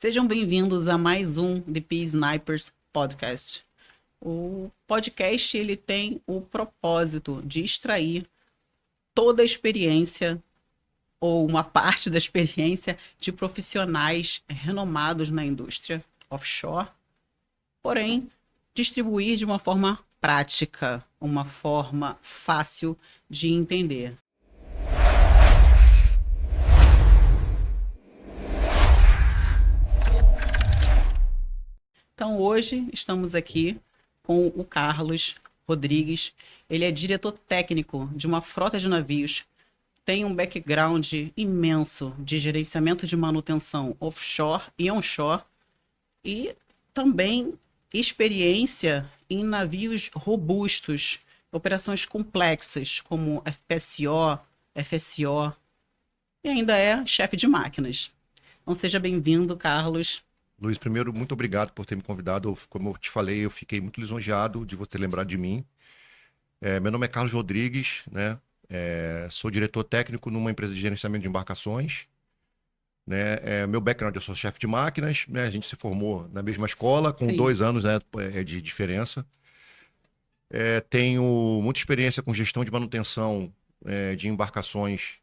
Sejam bem-vindos a mais um DP Snipers Podcast. O podcast ele tem o propósito de extrair toda a experiência ou uma parte da experiência de profissionais renomados na indústria offshore, porém distribuir de uma forma prática, uma forma fácil de entender. Então, hoje estamos aqui com o Carlos Rodrigues. Ele é diretor técnico de uma frota de navios, tem um background imenso de gerenciamento de manutenção offshore e onshore e também experiência em navios robustos, operações complexas como FPSO, FSO e ainda é chefe de máquinas. Então, seja bem-vindo, Carlos. Luiz, primeiro, muito obrigado por ter me convidado. Como eu te falei, eu fiquei muito lisonjeado de você ter lembrado de mim. Meu nome é Carlos Rodrigues, né? Sou diretor técnico numa empresa de gerenciamento de embarcações. Né? Meu background, eu sou chefe de máquinas, né? A gente se formou na mesma escola, com Sim. 2 anos, né, de diferença. Tenho muita experiência com gestão de manutenção de embarcações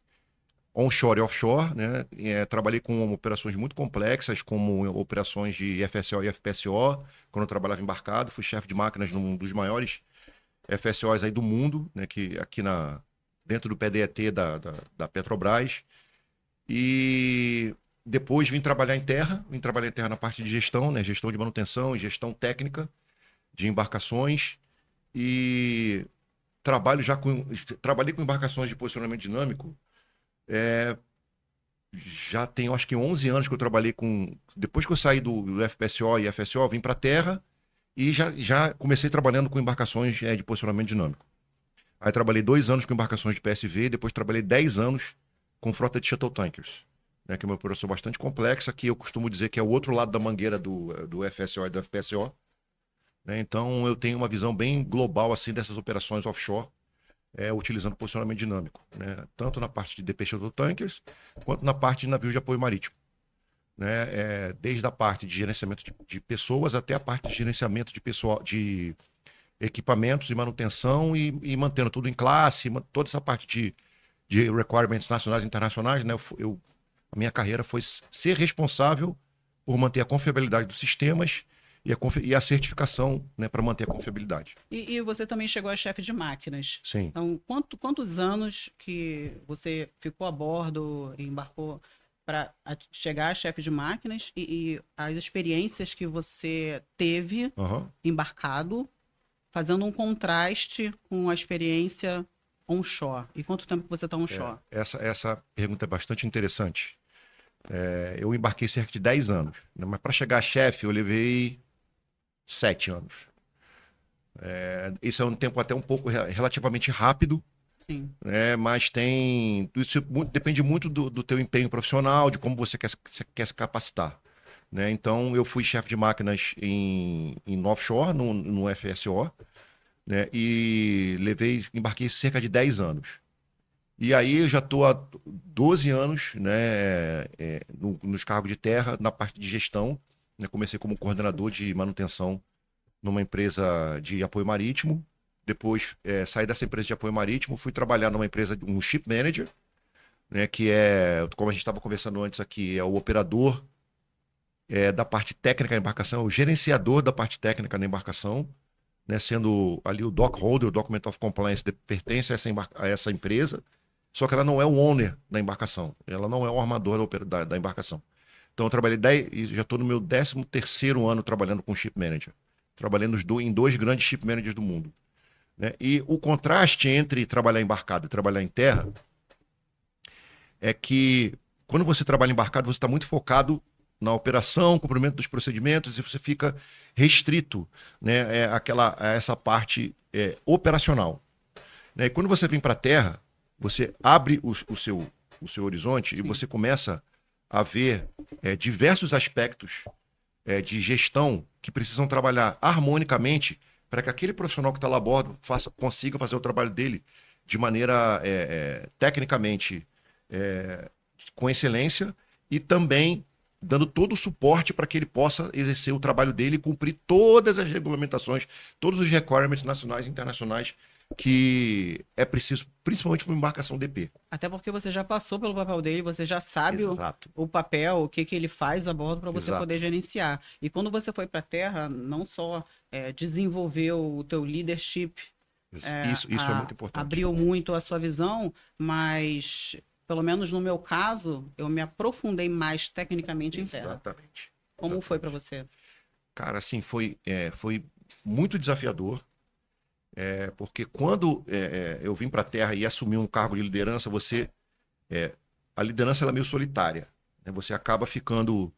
onshore e offshore, né? Trabalhei com operações muito complexas, como operações de FSO e FPSO, quando eu trabalhava embarcado. Fui chefe de máquinas num dos maiores FSOs aí do mundo, né? Dentro do PDET da Petrobras. E depois vim trabalhar em terra na parte de gestão, né? Gestão de manutenção e gestão técnica de embarcações. E trabalhei com embarcações de posicionamento dinâmico. Já tenho acho que 11 anos que eu trabalhei com. Depois que eu saí do FPSO e FSO, vim para a terra e já comecei trabalhando com embarcações de posicionamento dinâmico. Aí trabalhei 2 anos com embarcações de PSV, depois trabalhei 10 anos com frota de shuttle tankers, né, que é uma operação bastante complexa, que eu costumo dizer que é o outro lado da mangueira do FSO e do FPSO. Né? Então eu tenho uma visão bem global assim dessas operações offshore. Utilizando posicionamento dinâmico, né? Tanto na parte de DP Shuttle Tankers, quanto na parte de navios de apoio marítimo. Né? Desde a parte de gerenciamento de pessoas até a parte de gerenciamento de equipamentos e manutenção e mantendo tudo em classe, toda essa parte de requirements nacionais e internacionais. Né? A minha carreira foi ser responsável por manter a confiabilidade dos sistemas e a certificação, né, para manter a confiabilidade. E você também chegou a chefe de máquinas. Sim. Então, quantos anos que você ficou a bordo e embarcou para chegar a chefe de máquinas e as experiências que você teve embarcado, fazendo um contraste com a experiência onshore? E quanto tempo que você está onshore? Essa pergunta é bastante interessante. Eu embarquei cerca de 10 anos, né? Mas para chegar a chefe eu levei 7 anos. Isso é um tempo até um pouco relativamente rápido. Sim. Mas isso depende muito do teu empenho profissional, de como você quer se capacitar. Né? Então, eu fui chefe de máquinas em offshore, no FSO, né? E embarquei cerca de 10 anos. E aí eu já estou há 12 anos, né, nos cargos de terra, na parte de gestão. Né? Comecei como coordenador de manutenção numa empresa de apoio marítimo. Depois saí dessa empresa de apoio marítimo, fui trabalhar numa empresa, um ship manager, né, que como a gente estava conversando antes aqui, é o operador da parte técnica da embarcação, o gerenciador da parte técnica da embarcação, né, sendo ali o dock holder, o Document of Compliance, pertence a essa empresa, só que ela não é o owner da embarcação, ela não é o armador da embarcação. Então eu trabalhei e já estou no meu 13º ano trabalhando com ship manager, trabalhando em 2 grandes ship managers do mundo. Né? E o contraste entre trabalhar embarcado e trabalhar em terra é que quando você trabalha embarcado, você está muito focado na operação, cumprimento dos procedimentos, e você fica restrito, né, a essa parte operacional. Né? E quando você vem para a terra, você abre o seu horizonte. Sim. E você começa a ver diversos aspectos de gestão que precisam trabalhar harmonicamente para que aquele profissional que está lá a bordo consiga fazer o trabalho dele de maneira tecnicamente com excelência e também dando todo o suporte para que ele possa exercer o trabalho dele e cumprir todas as regulamentações, todos os requirements nacionais e internacionais que é preciso, principalmente para uma embarcação DP. Até porque você já passou pelo papel dele, você já sabe Exato. o papel, o que que ele faz a bordo para você Exato. poder gerenciar. E quando você foi para a Terra, não só desenvolveu o teu leadership, Isso é muito importante. abriu muito a sua visão, mas, pelo menos no meu caso, eu me aprofundei mais tecnicamente em Terra. Exatamente. Como foi para você? Cara, assim, foi muito desafiador. Porque quando eu vim para a Terra e assumi um cargo de liderança, a liderança ela é meio solitária, né? Você acaba ficando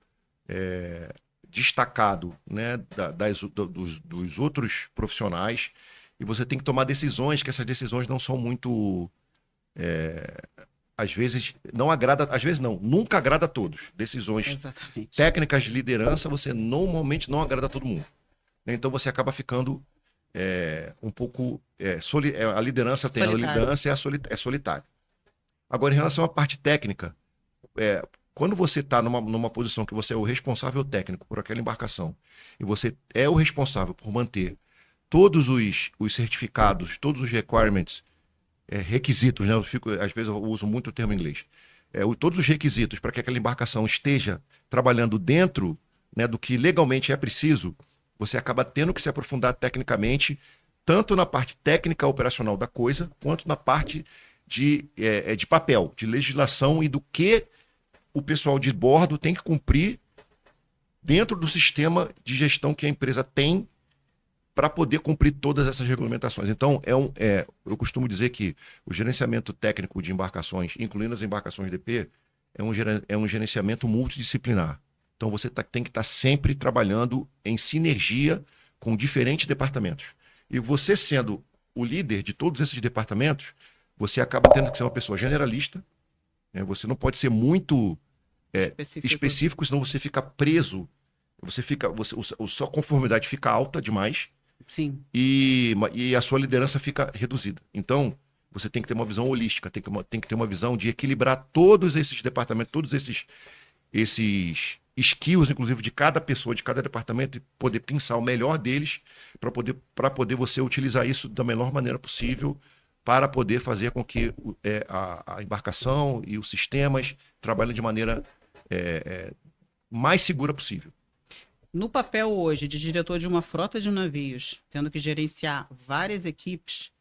destacado, né, dos outros profissionais, e você tem que tomar decisões, que essas decisões não são muito, às vezes não agrada, às vezes não, nunca agrada a todos. Decisões Exatamente. técnicas de liderança, você normalmente não agrada a todo mundo, né? Então você acaba ficando um pouco. A liderança tem Solitário. a liderança é solitária. Agora, em relação à parte técnica, quando você está numa posição que você é o responsável técnico por aquela embarcação e você é o responsável por manter todos os certificados, todos os requirements, requisitos, né? Às vezes eu uso muito o termo em inglês. Todos os requisitos para que aquela embarcação esteja trabalhando dentro, né, do que legalmente é preciso, você acaba tendo que se aprofundar tecnicamente, tanto na parte técnica operacional da coisa, quanto na parte de papel, de legislação e do que o pessoal de bordo tem que cumprir dentro do sistema de gestão que a empresa tem para poder cumprir todas essas regulamentações. Então, eu costumo dizer que o gerenciamento técnico de embarcações, incluindo as embarcações DP, é um gerenciamento multidisciplinar. Então, você tem que estar sempre trabalhando em sinergia com diferentes departamentos. E você sendo o líder de todos esses departamentos, você acaba tendo que ser uma pessoa generalista, né? Você não pode ser muito específico, senão você fica preso, a sua conformidade fica alta demais. Sim. E a sua liderança fica reduzida. Então, você tem que ter uma visão holística, tem que ter uma visão de equilibrar todos esses departamentos, todos esses skills, inclusive, de cada pessoa, de cada departamento, e poder pensar o melhor deles para poder você utilizar isso da melhor maneira possível, para poder fazer com que a embarcação e os sistemas trabalhem de maneira mais segura possível. No papel hoje de diretor de uma frota de navios, tendo que gerenciar várias equipes,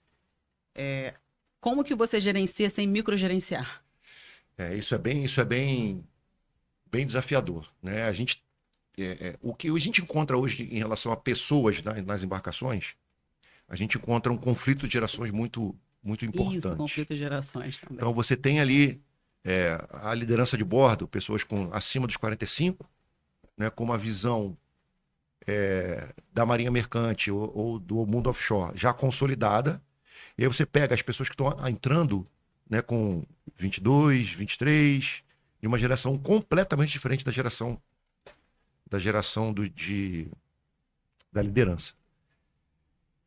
como que você gerencia sem microgerenciar? Isso é bem desafiador, né? O que a gente encontra hoje em relação a pessoas nas embarcações, a gente encontra um conflito de gerações muito importante. Isso, conflito de gerações também. Então você tem ali a liderança de bordo, pessoas acima dos 45, né, com uma visão da marinha mercante ou do mundo offshore já consolidada. E aí você pega as pessoas que estão entrando, né, com 22, 23, de uma geração completamente diferente da geração da liderança.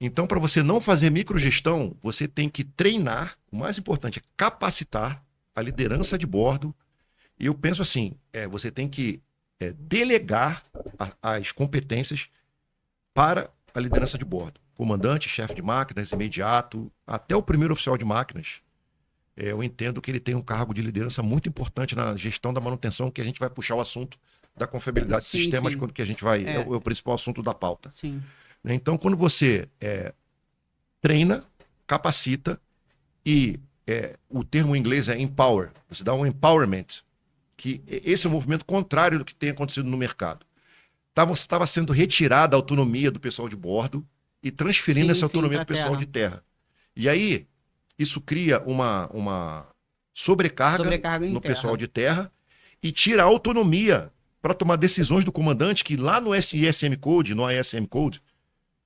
Então, para você não fazer microgestão, você tem que treinar, o mais importante é capacitar a liderança de bordo. E eu penso assim, você tem que delegar as competências para a liderança de bordo. Comandante, chefe de máquinas, imediato, até o primeiro oficial de máquinas. Eu entendo que ele tem um cargo de liderança muito importante na gestão da manutenção, que a gente vai puxar o assunto da confiabilidade de sistemas, quando que a gente vai... É o principal assunto da pauta. Sim. Então, quando você treina, capacita e o termo em inglês é empower, você dá um empowerment, que esse é um movimento contrário do que tem acontecido no mercado. Estava sendo retirada a autonomia do pessoal de bordo e transferindo essa autonomia para o pessoal de terra. E aí, isso cria uma sobrecarga no pessoal de terra e tira a autonomia para tomar decisões do comandante, que lá no ISM Code, no ISM Code,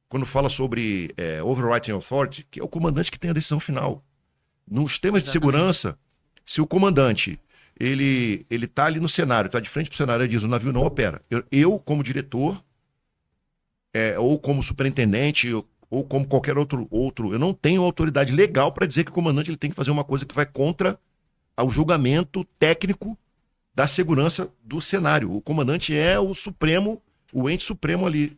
quando fala sobre Overriding Authority, que é o comandante que tem a decisão final. Nos temas de segurança, se o comandante ele está ali no cenário, está de frente para o cenário e diz: o navio não opera. Eu como diretor, ou como superintendente, ou como qualquer outro, eu não tenho autoridade legal para dizer que o comandante ele tem que fazer uma coisa que vai contra o julgamento técnico da segurança do cenário. O comandante é o supremo, o ente supremo ali.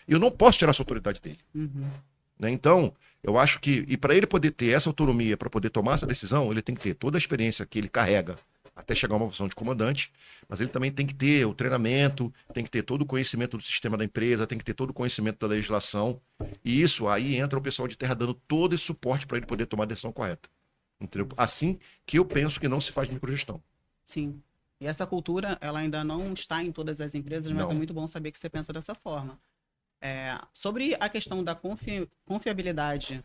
Eu não posso tirar essa autoridade dele. Uhum. Né? Então, eu acho que, e para ele poder ter essa autonomia, para poder tomar essa decisão, ele tem que ter toda a experiência que ele carrega até chegar a uma função de comandante, mas ele também tem que ter o treinamento, tem que ter todo o conhecimento do sistema da empresa, tem que ter todo o conhecimento da legislação, e isso aí entra o pessoal de terra dando todo esse suporte para ele poder tomar a decisão correta. Entendeu? Assim que eu penso que não se faz microgestão. Sim. E essa cultura, ela ainda não está em todas as empresas, mas Não. é muito bom saber que você pensa dessa forma. Sobre a questão da confiabilidade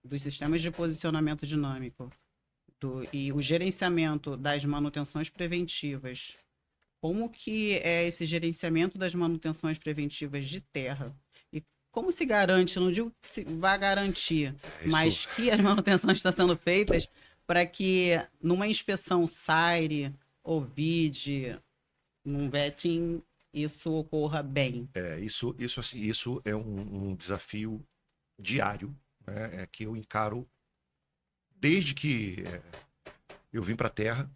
dos sistemas de posicionamento dinâmico e o gerenciamento das manutenções preventivas, como que é esse gerenciamento das manutenções preventivas de terra? E como se garante, não digo que se vai garantir, mas que as manutenções estão sendo feitas para que numa inspeção SAIRE ou VID, num vetting, isso ocorra bem? Isso é um desafio diário, né, que eu encaro desde que eu vim para a Terra,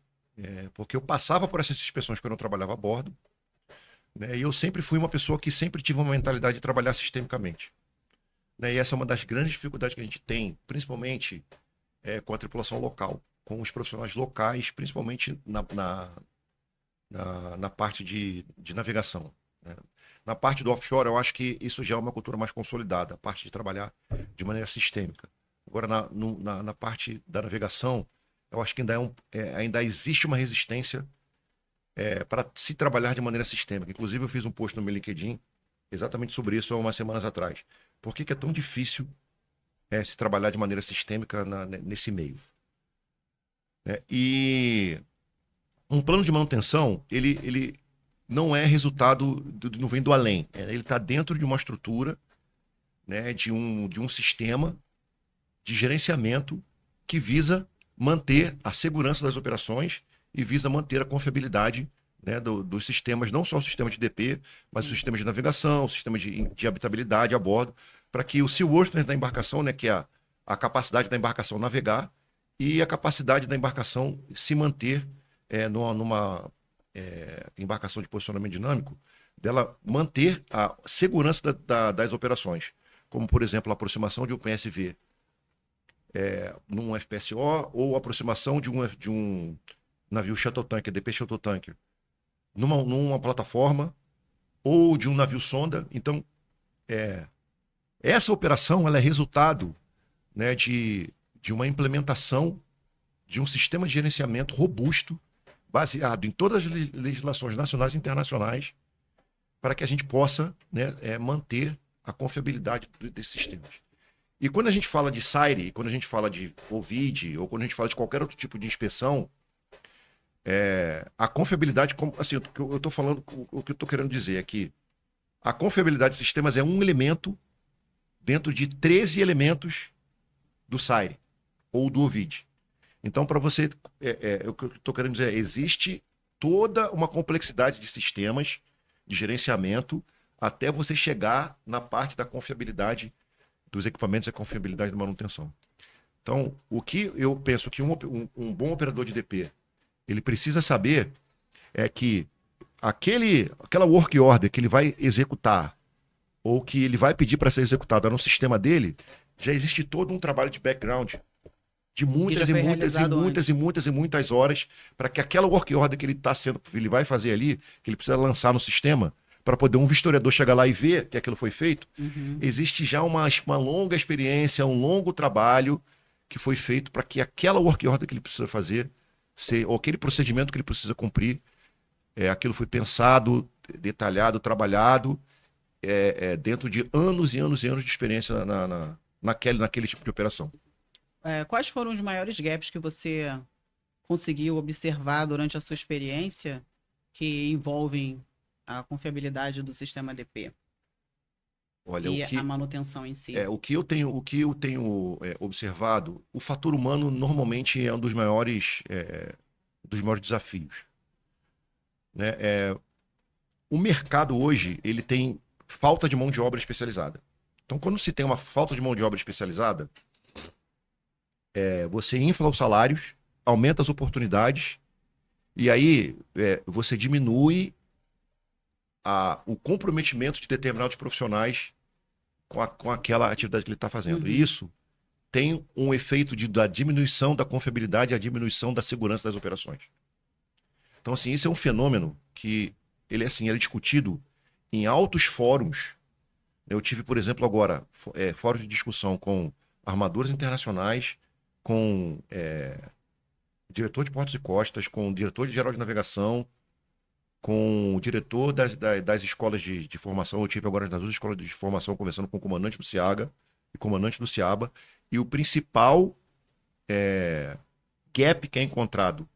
porque eu passava por essas inspeções quando eu trabalhava a bordo, né, e eu sempre fui uma pessoa que sempre tive uma mentalidade de trabalhar sistemicamente. Né, e essa é uma das grandes dificuldades que a gente tem, principalmente com a tripulação local, com os profissionais locais, principalmente na parte de navegação. Né? Na parte do offshore, eu acho que isso já é uma cultura mais consolidada, a parte de trabalhar de maneira sistêmica. Agora, na parte da navegação, eu acho que ainda existe uma resistência para se trabalhar de maneira sistêmica. Inclusive, eu fiz um post no meu LinkedIn exatamente sobre isso há umas semanas atrás. Por que é tão difícil se trabalhar de maneira sistêmica nesse meio? E um plano de manutenção, ele não é resultado, não vem do além. Ele está dentro de uma estrutura, né, de um sistema de gerenciamento que visa manter a segurança das operações e visa manter a confiabilidade, né, dos sistemas, não só o sistema de DP, mas o sistema de navegação, o sistema de habitabilidade a bordo, para que o seaworthiness da embarcação, né, que é a capacidade da embarcação navegar e a capacidade da embarcação se manter numa embarcação de posicionamento dinâmico, dela manter a segurança das operações, como, por exemplo, a aproximação de um PSV num FPSO ou a aproximação de um navio shuttle tanker, DP shuttle tanker, numa plataforma ou de um navio sonda. Então, essa operação ela é resultado, né, de uma implementação de um sistema de gerenciamento robusto, baseado em todas as legislações nacionais e internacionais, para que a gente possa, né, manter a confiabilidade desses sistemas. E quando a gente fala de SAIRE, quando a gente fala de OVID, ou quando a gente fala de qualquer outro tipo de inspeção, a confiabilidade, assim, o que eu estou falando, o que eu estou querendo dizer é que a confiabilidade de sistemas é um elemento dentro de 13 elementos do SAIRE ou do OVID. Então, para você, o que eu estou querendo dizer existe toda uma complexidade de sistemas de gerenciamento até você chegar na parte da confiabilidade dos equipamentos e a confiabilidade da manutenção. Então, o que eu penso que um bom operador de DP ele precisa saber é que aquela work order que ele vai executar ou que ele vai pedir para ser executada no sistema dele, já existe todo um trabalho de background de muitas horas para que aquela work order que ele vai fazer ali, que ele precisa lançar no sistema, para poder um vistoriador chegar lá e ver que aquilo foi feito, existe já uma longa experiência, um longo trabalho que foi feito para que aquela work order que ele precisa fazer, ou aquele procedimento que ele precisa cumprir, aquilo foi pensado, detalhado, trabalhado, dentro de anos e anos e anos de experiência naquele tipo de operação. Quais foram os maiores gaps que você conseguiu observar durante a sua experiência que envolvem a confiabilidade do sistema DP? Olha, e a manutenção em si? O que eu tenho observado, o fator humano normalmente é um dos maiores desafios. Né? O mercado hoje ele tem falta de mão de obra especializada. Então, quando se tem uma falta de mão de obra especializada, você infla os salários, aumenta as oportunidades E aí você diminui o comprometimento de determinados profissionais com aquela atividade que ele está fazendo. E Uhum. isso tem um efeito da diminuição da confiabilidade e a diminuição da segurança das operações. Então, assim, isso é um fenômeno que ele é discutido em altos fóruns. Eu tive, por exemplo, agora, fóruns de discussão com armadores internacionais, com diretor de portos e costas, com o diretor de geral de navegação, com o diretor das escolas de formação. Eu tive agora nas duas escolas de formação conversando com o comandante do CIAGA e comandante do CIABA. E o principal gap que é encontrado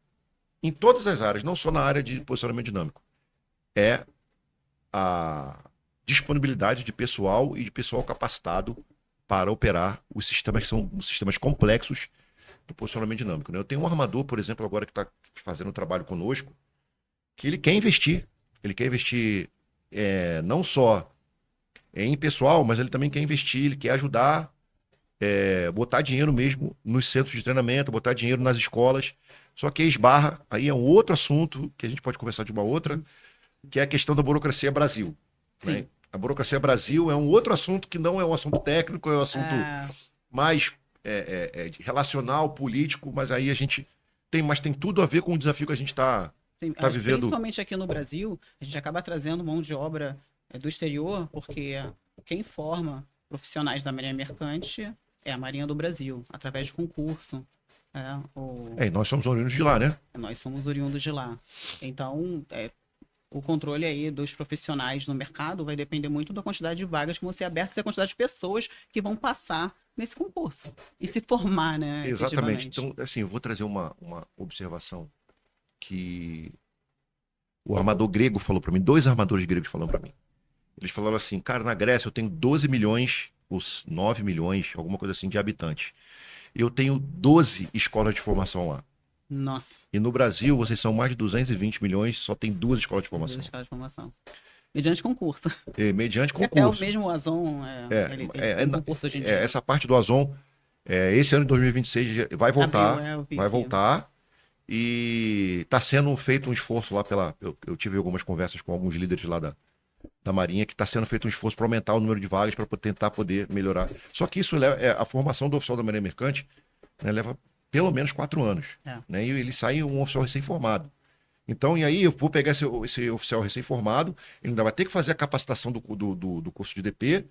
em todas as áreas, não só na área de posicionamento dinâmico, é a disponibilidade de pessoal e de pessoal capacitado para operar os sistemas que são os sistemas complexos do posicionamento dinâmico. Né? Eu tenho um armador, por exemplo, agora que está fazendo um trabalho conosco, que ele quer investir. Ele quer investir não só em pessoal, mas ele também quer investir, ele quer ajudar, botar dinheiro mesmo nos centros de treinamento, botar dinheiro nas escolas. Só que esbarra, aí é um outro assunto que a gente pode conversar de uma outra, que é a questão da burocracia Brasil. Né? Sim. A burocracia Brasil é um outro assunto que não é um assunto técnico, é um assunto Ah, mais relacional, político, mas aí a gente tem tudo a ver com o desafio que a gente está sim, vivendo. principalmente aqui no Brasil, a gente acaba trazendo mão de obra do exterior, porque quem forma profissionais da Marinha Mercante é a Marinha do Brasil, através de concurso. E nós somos oriundos de lá, né? Nós somos oriundos de lá. Então, o controle aí dos profissionais no mercado vai depender muito da quantidade de vagas que vão ser abertas e a quantidade de pessoas que vão passar nesse concurso e se formar, né, Exatamente. efetivamente. Então, assim, eu vou trazer uma observação que o armador grego falou para mim, dois armadores gregos falaram para mim. Eles falaram assim, cara, na Grécia eu tenho 12 milhões, os 9 milhões, alguma coisa assim, de habitantes. Eu tenho 12 escolas de formação lá. Nossa, E no Brasil, vocês são mais de 220 milhões, só tem duas escolas de duas formação. escolas de formação. Mediante concurso. Mediante E até o concurso. mesmo Ozon, ele tem concurso hoje em dia. Essa parte do Ozon, esse ano de 2026 vai Abril, voltar, eu vi vai aqui. voltar. E está sendo feito um esforço lá eu tive algumas conversas com alguns líderes lá da Marinha, que está sendo feito um esforço para aumentar o número de vagas para tentar poder melhorar. Só que isso leva, a formação do oficial da Marinha Mercante, né, leva pelo menos 4 anos. É. Né, e ele sai um oficial recém-formado. Então, e aí eu vou pegar esse oficial recém-formado, ele ainda vai ter que fazer a capacitação do curso de DP,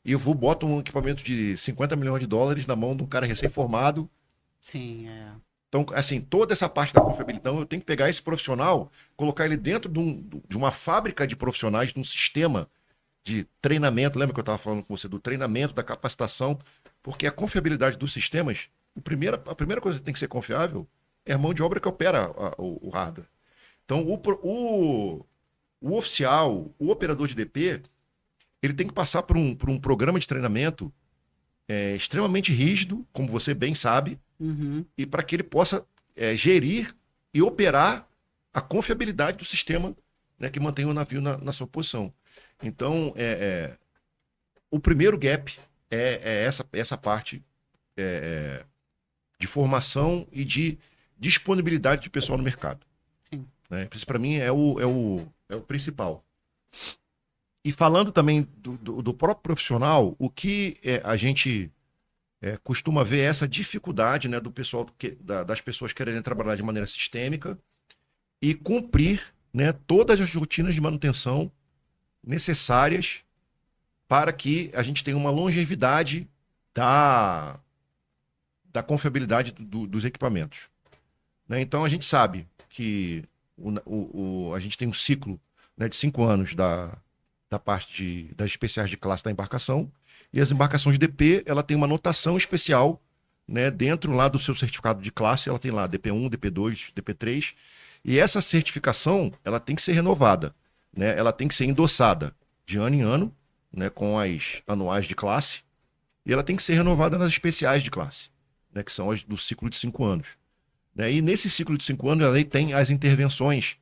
e eu vou botar um equipamento de 50 milhões de dólares na mão de um cara recém-formado. Sim, Então, assim, toda essa parte da confiabilidade, eu tenho que pegar esse profissional, colocar ele dentro de uma fábrica de profissionais, de um sistema de treinamento. Lembra que eu estava falando com você do treinamento, da capacitação? Porque a confiabilidade dos sistemas, a primeira coisa que tem que ser confiável é a mão de obra que opera o hardware. Então, o oficial, o operador de DP, ele tem que passar por um programa de treinamento extremamente rígido, como você bem sabe, uhum. e para que ele possa gerir e operar a confiabilidade do sistema, né, que mantém o navio na sua posição. Então, o primeiro gap é essa parte de formação e de disponibilidade de pessoal no mercado. Sim. Né? Isso, para mim, é o principal. E falando também do próprio profissional, o que a gente costuma ver é essa dificuldade, né, do pessoal das pessoas quererem trabalhar de maneira sistêmica e cumprir, né, todas as rotinas de manutenção necessárias para que a gente tenha uma longevidade da confiabilidade dos equipamentos. Né? Então a gente sabe que a gente tem um ciclo, né, de 5 anos da parte das especiais de classe da embarcação, e as embarcações DP, ela tem uma notação especial, né, dentro lá do seu certificado de classe, ela tem lá DP1, DP2, DP3, e essa certificação, ela tem que ser renovada, né, ela tem que ser endossada de ano em ano, né, com as anuais de classe, e ela tem que ser renovada nas especiais de classe, né, que são as do ciclo de 5 anos. Né, e nesse ciclo de 5 anos, ela tem as intervenções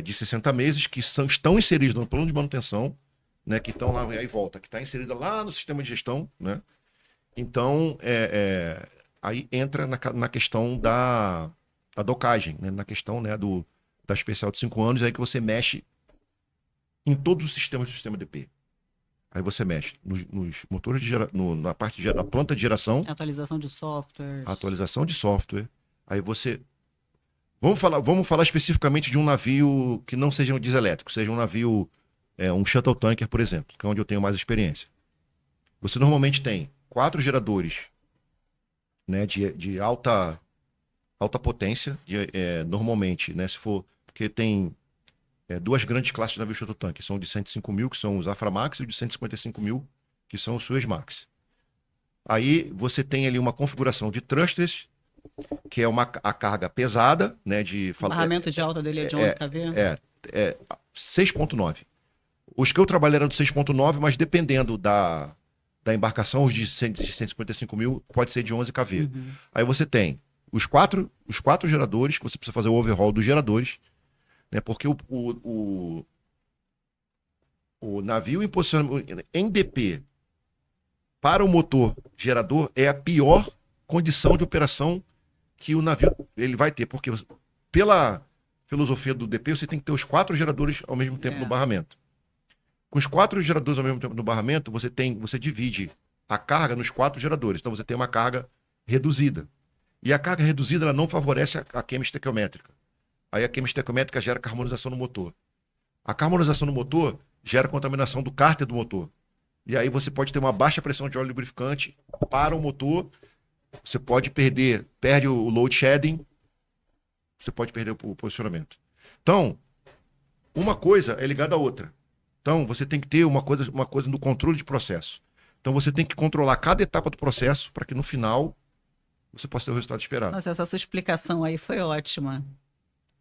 de 60 meses que estão inseridas no plano de manutenção, né, que estão lá, aí volta, que está inserida lá no sistema de gestão, né? Então, aí entra na questão da da docagem, né? Na questão, né, da especial de 5 anos, aí que você mexe em todos os sistemas do sistema DP. Aí você mexe nos motores de na parte na planta de geração, Atualização de software. atualização de software. Aí você vamos falar especificamente de um navio que não seja um diesel elétrico, seja um navio um shuttle tanker, por exemplo, que é onde eu tenho mais experiência. Você normalmente tem 4 geradores, né, de alta potência, normalmente, né, se for porque tem 2 grandes classes de navio shuttle tanker, são de 105 mil, que são os Aframax, e de 155 mil, que são os Suezmax. Aí você tem ali uma configuração de thrusters, que é a carga pesada, né? O barramento de alta dele é de 11 kV? 6.9. Os que eu trabalhei eram de 6.9, mas dependendo da embarcação, os de 155 mil, pode ser de 11 kV. Uhum. Aí você tem os quatro geradores, que você precisa fazer o overhaul dos geradores, né? Porque o navio em posicionamento em DP para o motor gerador é a pior condição de operação que o navio ele vai ter, porque pela filosofia do DP você tem que ter os 4 geradores ao mesmo tempo no barramento. Com os 4 geradores ao mesmo tempo no barramento, você divide a carga nos 4 geradores, então você tem uma carga reduzida. E a carga reduzida ela não favorece a queima estequiométrica. Aí a queima estequiométrica gera carbonização no motor. A carbonização no motor gera contaminação do cárter do motor. E aí você pode ter uma baixa pressão de óleo lubrificante para o motor. Você perde o load shedding. Você pode perder o posicionamento. Então, uma coisa é ligada à outra. Então, você tem que ter uma coisa no controle de processo. Então, você tem que controlar cada etapa do processo para que no final você possa ter o resultado esperado. Nossa, essa sua explicação aí foi ótima.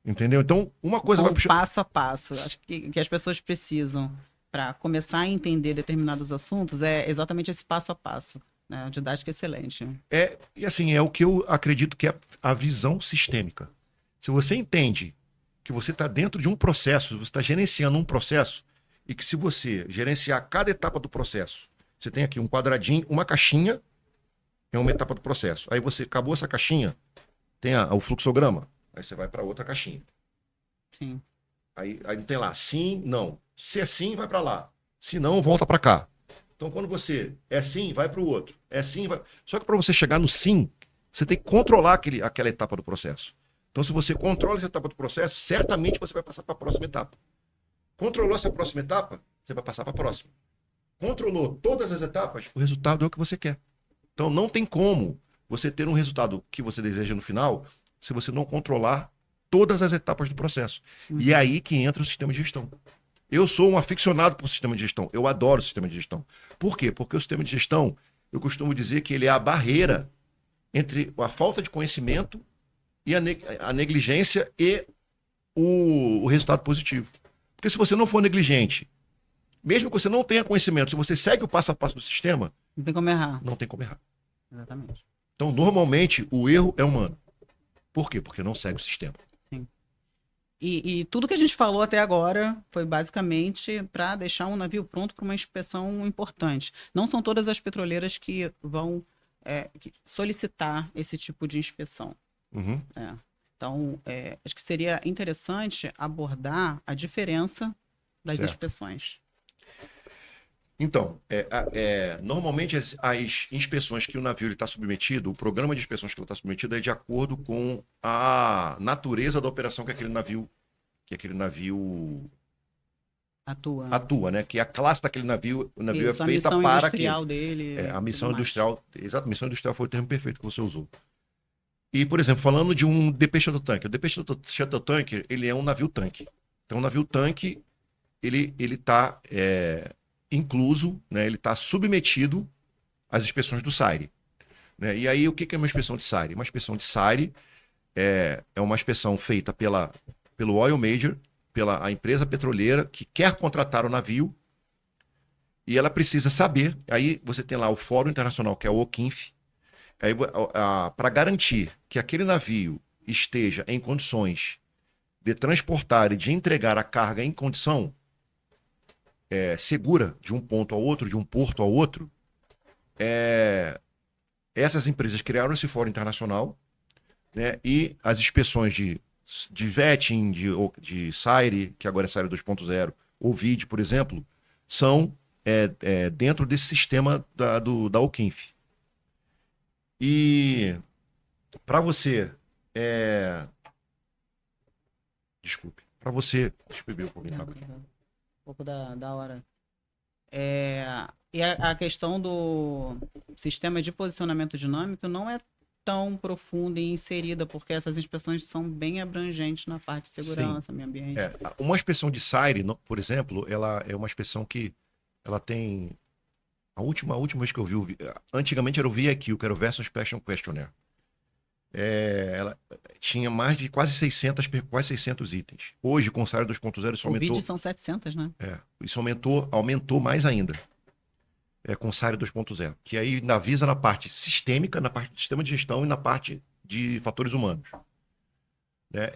Entendeu? Então, uma coisa vai puxar... passo a passo. Acho que as pessoas precisam, para começar a entender determinados assuntos, é exatamente esse passo a passo. Né? Uma didática excelente. E assim, é o que eu acredito que é a visão sistêmica. Se você entende que você está dentro de um processo, você está gerenciando um processo, e que se você gerenciar cada etapa do processo, você tem aqui um quadradinho, uma caixinha, é uma etapa do processo. Aí você acabou essa caixinha, tem o fluxograma. Aí você vai para outra caixinha. Sim. Aí tem lá, sim, não. Se é sim, vai para lá. Se não, volta para cá. Então, quando você é sim, vai para o outro. É sim, vai... Só que para você chegar no sim, você tem que controlar aquela etapa do processo. Então, se você controla essa etapa do processo, certamente você vai passar para a próxima etapa. Controlou essa próxima etapa, você vai passar para a próxima. Controlou todas as etapas, o resultado é o que você quer. Então, não tem como você ter um resultado que você deseja no final se você não controlar todas as etapas do processo. E é aí que entra o sistema de gestão. Eu sou um aficionado por sistema de gestão. Eu adoro o sistema de gestão. Por quê? Porque o sistema de gestão, eu costumo dizer que ele é a barreira entre a falta de conhecimento e a negligência e o resultado positivo. Porque se você não for negligente, mesmo que você não tenha conhecimento, se você segue o passo a passo do sistema, não tem como errar. Não tem como errar. Exatamente. Então, normalmente, o erro é humano. Por quê? Porque não segue o sistema. Sim. E tudo que a gente falou até agora foi basicamente para deixar um navio pronto para uma inspeção importante. Não são todas as petroleiras que vão solicitar esse tipo de inspeção. Uhum. Então, acho que seria interessante abordar a diferença das inspeções. Então, normalmente as inspeções que o navio está submetido, o programa de inspeções que ele está submetido é de acordo com a natureza da operação que aquele navio atua, né? Que a classe daquele navio, o navio Isso, é feita para a missão industrial dele. A missão industrial, exato, a missão industrial foi o termo perfeito que você usou. E, por exemplo, falando de um DP Shuttle Tanker, o DP Shuttle Tanker, ele é um navio tanque. Então, o navio tanque, ele está incluso, né? Ele está submetido às inspeções do SAIRE. Né? E aí, o que é uma inspeção de SAIRE? Uma inspeção de SAIRE é uma inspeção feita pelo Oil Major, pela empresa petroleira que quer contratar o navio, e ela precisa saber, aí você tem lá o Fórum Internacional, que é o OCINF, para garantir que aquele navio esteja em condições de transportar e de entregar a carga em condição segura de um ponto ao outro, de um porto ao outro, essas empresas criaram esse fórum internacional, né? E as inspeções de vetting, de SIRE, que agora é SIRE 2.0, ou VID, por exemplo, são dentro desse sistema da OCINF. E para você, desculpe, para você, deixa eu beber um pouquinho de água. Um pouco da hora. E a questão do sistema de posicionamento dinâmico não é tão profunda e inserida, porque essas inspeções são bem abrangentes na parte de segurança, meio ambiente. Uma inspeção de SIRE, por exemplo, ela é uma inspeção que ela tem... A última vez que eu vi, antigamente era o VIQ, que era o Vessel Inspection Questionnaire. Ela tinha mais de quase 600 itens. Hoje, com o SIRE 2.0, isso aumentou... O vídeo são 700, né? Isso aumentou mais ainda. Com o SIRE 2.0, que aí avisa na parte sistêmica, na parte do sistema de gestão e na parte de fatores humanos. Né?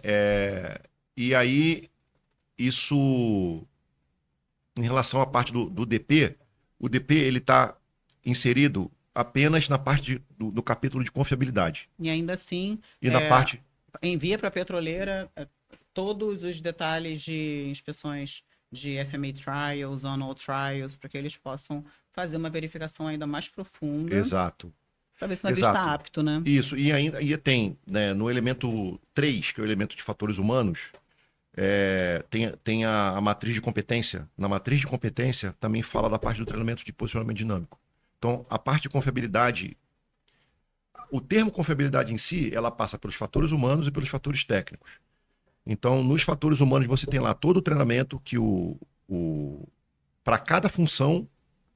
E aí, isso, em relação à parte do DP, o DP ele está inserido apenas na parte do capítulo de confiabilidade. E ainda assim, e na parte... envia para a petroleira todos os detalhes de inspeções de FMA Trials, On-All Trials, para que eles possam fazer uma verificação ainda mais profunda. Exato. Para ver se o navio está apto, né? Isso, e tem, né, no elemento 3, que é o elemento de fatores humanos, tem a matriz de competência. Na matriz de competência também fala da parte do treinamento de posicionamento dinâmico. Então, a parte de confiabilidade, o termo confiabilidade em si, ela passa pelos fatores humanos e pelos fatores técnicos. Então, nos fatores humanos, você tem lá todo o treinamento que para cada função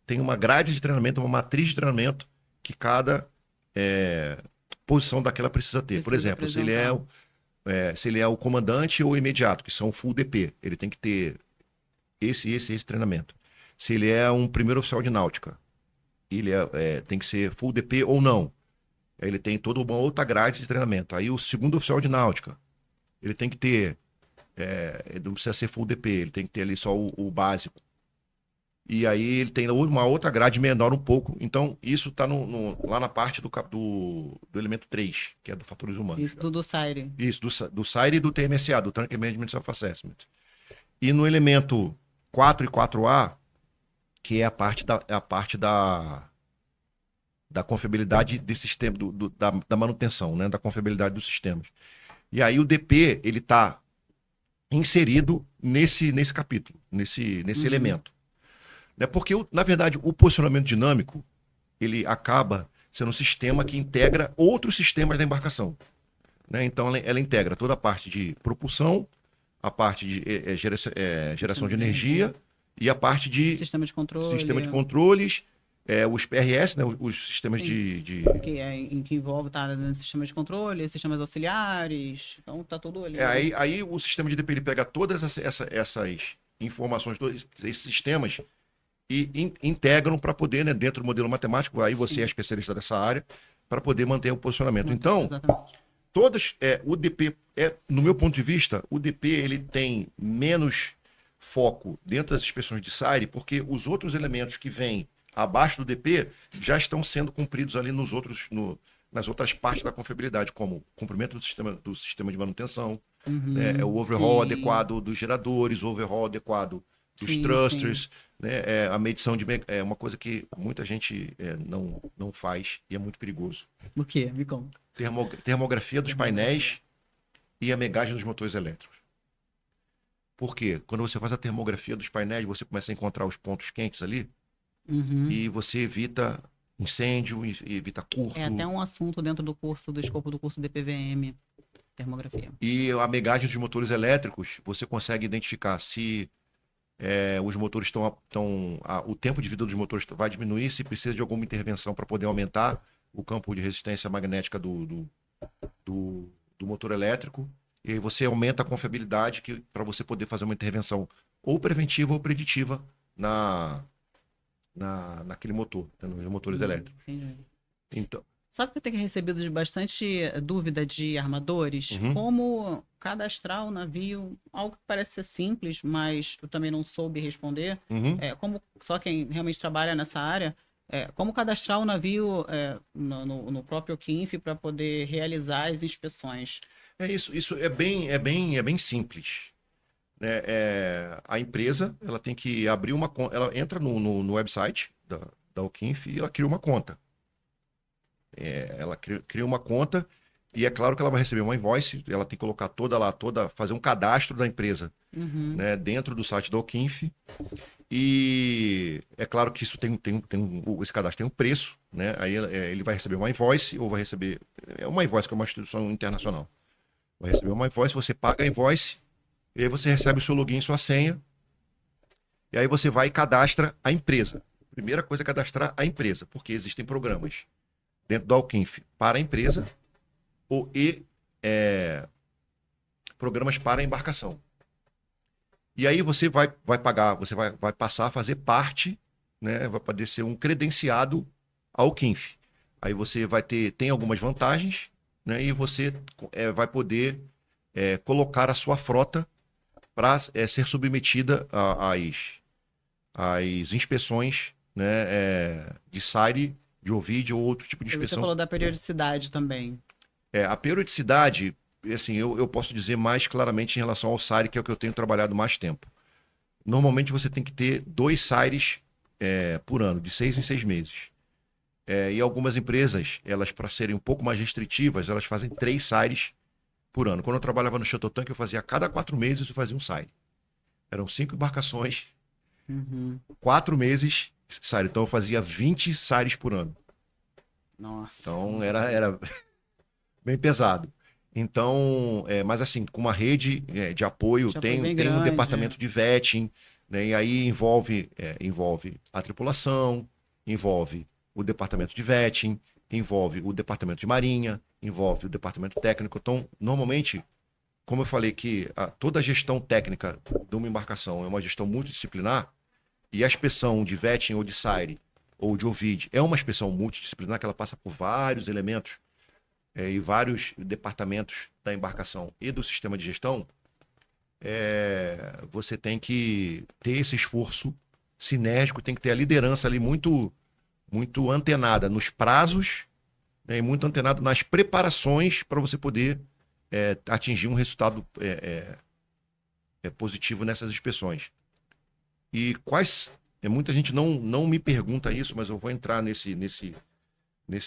tem uma grade de treinamento, uma matriz de treinamento que cada posição daquela precisa ter. Por exemplo, se ele é o comandante ou imediato, que são full DP, ele tem que ter esse treinamento. Se ele é um primeiro oficial de náutica, ele tem que ser full DP ou não. Ele tem toda uma outra grade de treinamento. Aí o segundo oficial de náutica, ele tem que ter, ele não precisa ser full DP, ele tem que ter ali só o básico. E aí ele tem uma outra grade menor um pouco. Então, isso está lá na parte do elemento 3, que é do fatores humanos. Isso, do SIRE. Isso, do SIRE e do TMSA, do Tank Management Self-Assessment. E no elemento 4 e 4A, que é a parte da confiabilidade de sistema, da manutenção, né, da confiabilidade dos sistemas. E aí o DP, ele está inserido nesse capítulo, nesse elemento. Né? Porque, na verdade, o posicionamento dinâmico, ele acaba sendo um sistema que integra outros sistemas da embarcação. Né? Então, ela integra toda a parte de propulsão, a parte de geração de energia e a parte de sistema de controles, os PRS, né? Os sistemas em que envolve sistema de controle, sistemas auxiliares, então tá tudo ali. Aí o sistema de DP ele pega todas essas informações, todos esses sistemas e integram para poder, né, dentro do modelo matemático, aí você é especialista dessa área, para poder manter o posicionamento. Então, o DP, no meu ponto de vista, o DP ele tem menos foco dentro das inspeções de SIRE, porque os outros elementos que vêm abaixo do DP já estão sendo cumpridos ali nas outras partes da confiabilidade, como o cumprimento do sistema de manutenção, o overhaul adequado dos geradores, o overhaul adequado dos thrusters, né? A medição é uma coisa que muita gente não faz e é muito perigoso. O quê? Me conta. Termografia dos painéis e a megagem dos motores elétricos. Por quê? Quando você faz a termografia dos painéis, você começa a encontrar os pontos quentes ali e você evita incêndio, evita curto. É até um assunto dentro do escopo do curso DPVM, termografia. E a megagem dos motores elétricos, você consegue identificar se os motores o tempo de vida dos motores vai diminuir, se precisa de alguma intervenção para poder aumentar o campo de resistência magnética do motor elétrico. E aí você aumenta a confiabilidade para você poder fazer uma intervenção ou preventiva ou preditiva naquele motor, nos motores elétricos. Entendi. Então, sabe que eu tenho recebido de bastante dúvida de armadores? Como cadastrar o navio, algo que parece ser simples, mas eu também não soube responder. Como só quem realmente trabalha nessa área, como cadastrar o navio no próprio QINF para poder realizar as inspeções. Isso é bem simples, né? A empresa, ela tem que abrir uma conta, ela entra no website da UQINF e ela cria uma conta. Ela cria uma conta e é claro que ela vai receber uma invoice, ela tem que colocar fazer um cadastro da empresa, Uhum. né, dentro do site da UQINF. E é claro que isso esse cadastro tem um preço, né? Aí ele vai receber uma invoice ou vai receber uma invoice que é uma instituição internacional. Vai receber uma invoice, você paga a invoice e aí você recebe o seu login e sua senha. E aí você vai e cadastra a empresa. Primeira coisa é cadastrar a empresa, porque existem programas dentro do Alquinf para a empresa e programas para a embarcação. E aí você vai pagar, você vai passar a fazer parte, né? Vai poder ser um credenciado ao QINF. Aí você tem algumas vantagens, né? E você vai poder colocar a sua frota para ser submetida às inspeções, né? De SAIRE, de OVID ou outro tipo de E você inspeção. falou da periodicidade também. A periodicidade, assim, eu posso dizer mais claramente em relação ao SAIRE, que é o que eu tenho trabalhado mais tempo. Normalmente você tem que ter 2 SAIRES por ano, de 6 em 6 meses. E algumas empresas, elas para serem um pouco mais restritivas, elas fazem 3 SAIRES por ano. Quando eu trabalhava no Shuttle Tank, eu fazia a cada 4 meses eu fazia um SAIRE. Eram 5 embarcações, Uhum. 4 meses SAIRE. Então eu fazia 20 SAIRES por ano. Nossa. Então era bem pesado. Então, mas assim, com uma rede de apoio, Já foi bem tem um grande. departamento de vetting, né? E aí envolve a tripulação, envolve o departamento de vetting, envolve o departamento de marinha, envolve o departamento técnico. Então, normalmente, como eu falei que toda a gestão técnica de uma embarcação é uma gestão multidisciplinar, e a inspeção de vetting ou de SAIRE ou de OVID é uma inspeção multidisciplinar que ela passa por vários elementos e vários departamentos da embarcação e do sistema de gestão, você tem que ter esse esforço sinérgico, tem que ter a liderança ali muito, muito antenada nos prazos, né, e muito antenado nas preparações para você poder atingir um resultado positivo nessas inspeções. E muita gente não me pergunta isso, mas eu vou entrar nesse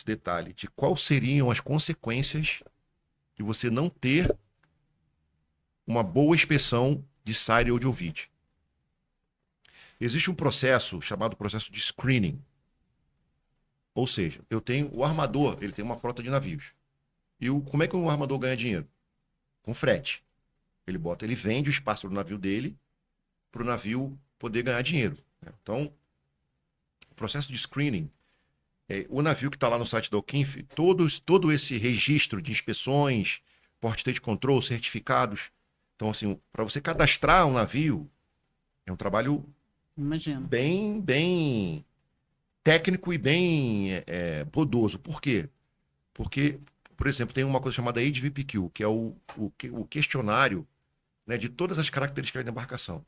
detalhe de quais seriam as consequências de você não ter uma boa inspeção de SAIRE ou de OVID. Existe um processo chamado processo de screening. Ou seja, eu tenho o armador, ele tem uma frota de navios. E como é que um armador ganha dinheiro? Com frete. Ele vende o espaço do navio dele para o navio poder ganhar dinheiro. Então, o processo de screening, o navio que está lá no site da OQINF, todo esse registro de inspeções, Port State Control, certificados. Então, assim, para você cadastrar um navio, é um trabalho Imagino. bem técnico e bem bodoso. Por quê? Porque, por exemplo, tem uma coisa chamada HVPQ, que é o questionário, né, de todas as características da embarcação.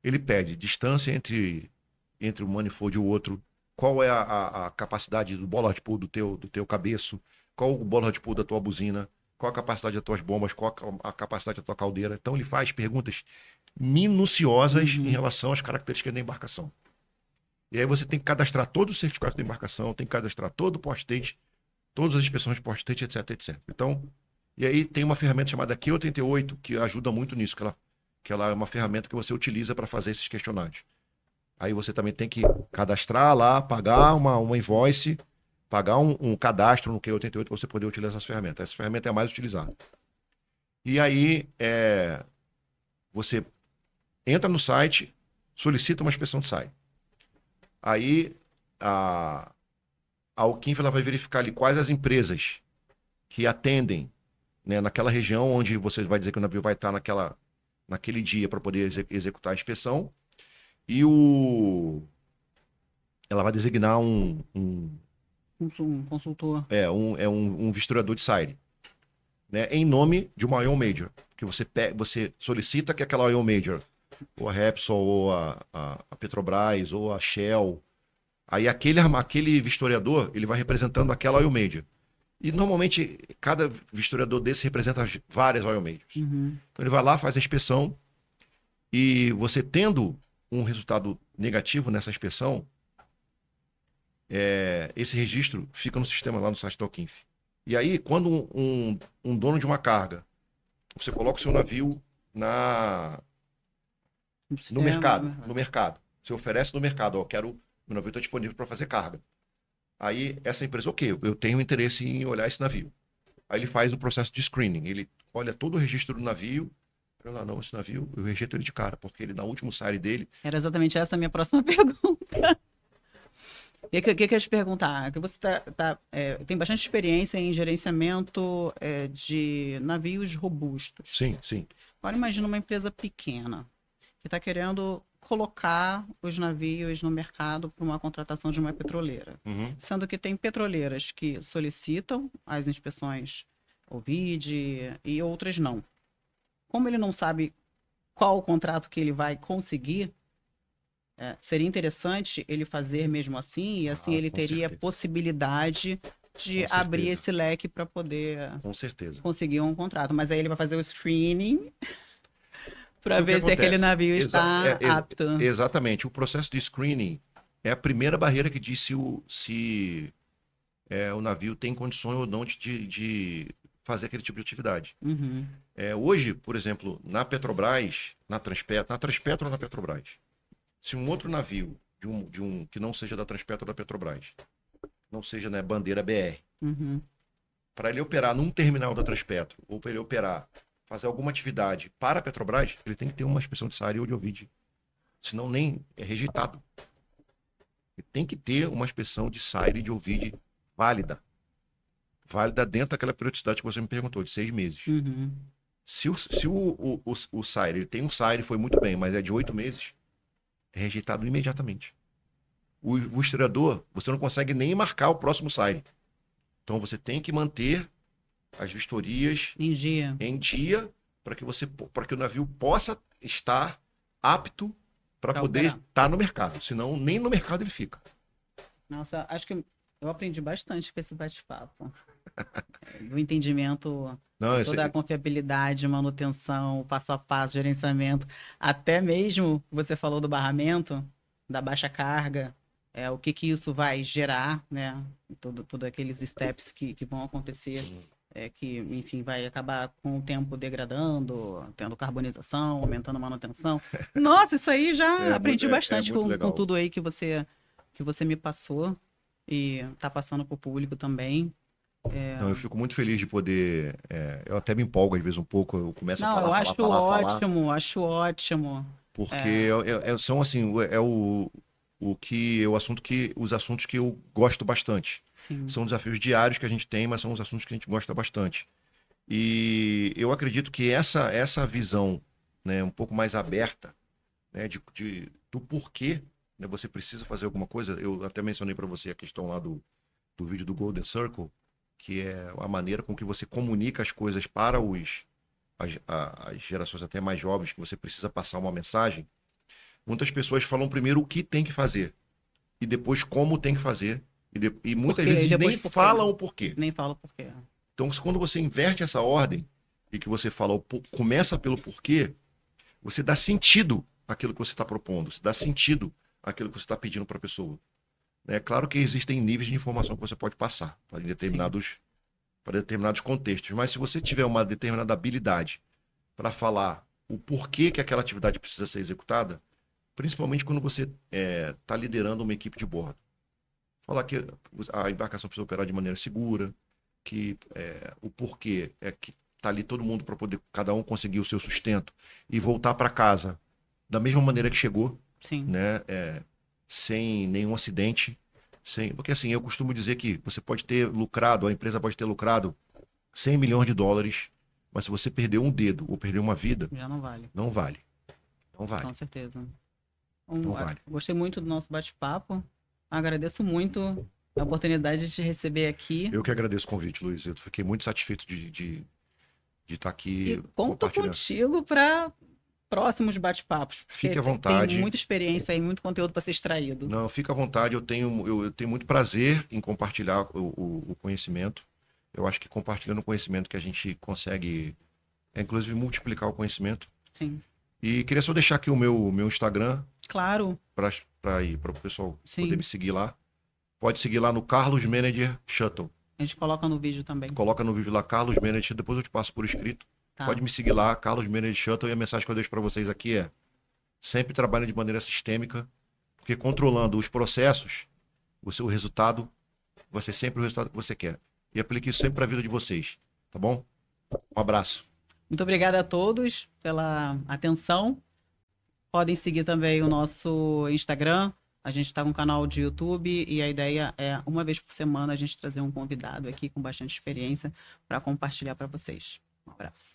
Ele pede distância entre um manifold e o outro, qual é a capacidade do bollard pull do teu cabeço, qual o bollard pull da tua buzina, qual a capacidade das tuas bombas, qual a capacidade da tua caldeira. Então ele faz perguntas minuciosas em relação às características da embarcação. E aí você tem que cadastrar todo o certificado da embarcação, tem que cadastrar todo o Port-State, todas as inspeções de Port-State, etc, etc. Então, e aí tem uma ferramenta chamada Q88 que ajuda muito nisso, que ela é uma ferramenta que você utiliza para fazer esses questionários. Aí você também tem que cadastrar lá, pagar uma invoice, pagar um cadastro no Q88 para você poder utilizar essas ferramentas. Essa ferramenta é a mais utilizada. E aí você entra no site, solicita uma inspeção de SAI. Aí a OQINF ela vai verificar ali quais as empresas que atendem, né, naquela região onde você vai dizer que o navio vai estar naquele dia para poder executar a inspeção. E ela vai designar um consultor. um vistoriador de SAIRE, né, em nome de uma oil major. Que você solicita que aquela oil major, ou a Repsol, ou a Petrobras, ou a Shell, Aí aquele vistoriador, ele vai representando aquela oil major. E normalmente cada vistoriador desse representa várias oil majors. Uhum. Então ele vai lá, faz a inspeção e você tendo um resultado negativo nessa inspeção, esse registro fica no sistema lá no site da Okinf. E aí, quando um dono de uma carga, você coloca o seu navio no mercado. Você oferece no mercado, meu navio está disponível para fazer carga. Aí essa empresa, ok, eu tenho interesse em olhar esse navio. Aí ele faz o processo de screening, ele olha todo o registro do navio, fala, não, esse navio, eu rejeito ele de cara, porque ele, na última série dele... Era exatamente essa a minha próxima pergunta. E o que eu ia te perguntar? Que você tem bastante experiência em gerenciamento de navios robustos. Sim, sim. Agora imagina uma empresa pequena que está querendo colocar os navios no mercado para uma contratação de uma petroleira. Uhum. Sendo que tem petroleiras que solicitam as inspeções OVID e outras não. Como ele não sabe qual o contrato que ele vai conseguir, seria interessante ele fazer mesmo assim, e assim ele teria certeza. Possibilidade de abrir esse leque para poder com certeza. Conseguir um contrato. Mas aí ele vai fazer o screening para O que ver se aquele acontece? navio está apto. Exatamente. O processo de screening é a primeira barreira que diz se o navio tem condições ou não de fazer aquele tipo de atividade. Uhum. Hoje, por exemplo, na Petrobras, na Transpetro ou na Petrobras, se um outro navio que não seja da Transpetro ou da Petrobras, não seja, né, bandeira BR, Uhum. para ele operar num terminal da Transpetro ou para ele fazer alguma atividade para a Petrobras, ele tem que ter uma inspeção de SARI ou de OVID. Senão nem é rejeitado. Ele tem que ter uma inspeção de SARI e de OVID válida. Válida dentro daquela periodicidade que você me perguntou, de 6 meses. Uhum. Se o SARI, ele tem um SARI, foi muito bem, mas é de 8 meses, é rejeitado imediatamente. O historiador, você não consegue nem marcar o próximo SARI. Então você tem que manter as vistorias em dia para que o navio possa estar apto para poder estar no mercado. Senão, nem no mercado ele fica. Nossa, acho que eu aprendi bastante com esse bate-papo. Do entendimento, toda a confiabilidade, manutenção, passo a passo, gerenciamento, até mesmo você falou do barramento, da baixa carga, o que isso vai gerar, né? Todos aqueles steps que vão acontecer. Que, enfim, vai acabar com o tempo degradando, tendo carbonização, aumentando a manutenção. Nossa, isso aí já aprendi bastante com tudo aí que você me passou e tá passando pro público também. Não, eu fico muito feliz de poder... eu até me empolgo às vezes um pouco, eu começo a falar, eu acho ótimo, acho ótimo. Porque são assim, os assuntos que eu gosto bastante. Sim. São desafios diários que a gente tem, mas são os assuntos que a gente gosta bastante. E eu acredito que essa visão, né, um pouco mais aberta, né, do porquê, né, você precisa fazer alguma coisa. Eu até mencionei para você a questão lá do vídeo do Golden Circle, que é a maneira com que você comunica as coisas para as gerações até mais jovens, que você precisa passar uma mensagem. Muitas pessoas falam primeiro o que tem que fazer e depois como tem que fazer. E muitas vezes nem falam o porquê. Nem falam o porquê. Então, quando você inverte essa ordem e que você fala, começa pelo porquê, você dá sentido àquilo que você está propondo, você dá sentido àquilo que você está pedindo para a pessoa. É claro que existem níveis de informação que você pode passar para determinados contextos, mas se você tiver uma determinada habilidade para falar o porquê que aquela atividade precisa ser executada, principalmente quando você está liderando uma equipe de bordo. Falar que a embarcação precisa operar de maneira segura, que o porquê é que está ali todo mundo para poder cada um conseguir o seu sustento e voltar para casa da mesma maneira que chegou, Sim. Né? Sem nenhum acidente. Porque assim, eu costumo dizer que você pode ter lucrado, a empresa pode ter lucrado $100 milhões, mas se você perder um dedo ou perder uma vida, já não vale. Não vale. Não vale. Com certeza. Não vale. Gostei muito do nosso bate-papo. Agradeço muito a oportunidade de te receber aqui. Eu que agradeço o convite, Luiz. Eu fiquei muito satisfeito de estar aqui. E conto contigo para próximos bate-papos. Porque Fique à vontade. tem muita experiência e muito conteúdo para ser extraído. Não, fica à vontade. Eu tenho muito prazer em compartilhar o conhecimento. Eu acho que compartilhando o conhecimento que a gente consegue, inclusive, multiplicar o conhecimento. Sim. E queria só deixar aqui o meu Instagram Claro. para o pessoal Sim. poder me seguir lá. Pode seguir lá no Carlos Manager Shuttle. A gente coloca no vídeo também. Coloca no vídeo lá Carlos Manager, depois eu te passo por escrito. Tá. Pode me seguir lá, Carlos Manager Shuttle, e a mensagem que eu deixo para vocês aqui é: sempre trabalhe de maneira sistêmica, porque controlando os processos, o seu resultado vai ser sempre o resultado que você quer. E aplique isso sempre para a vida de vocês, tá bom? Um abraço. Muito obrigada a todos pela atenção. Podem seguir também o nosso Instagram. A gente está com um canal de YouTube e a ideia é, uma vez por semana, a gente trazer um convidado aqui com bastante experiência para compartilhar para vocês. Um abraço.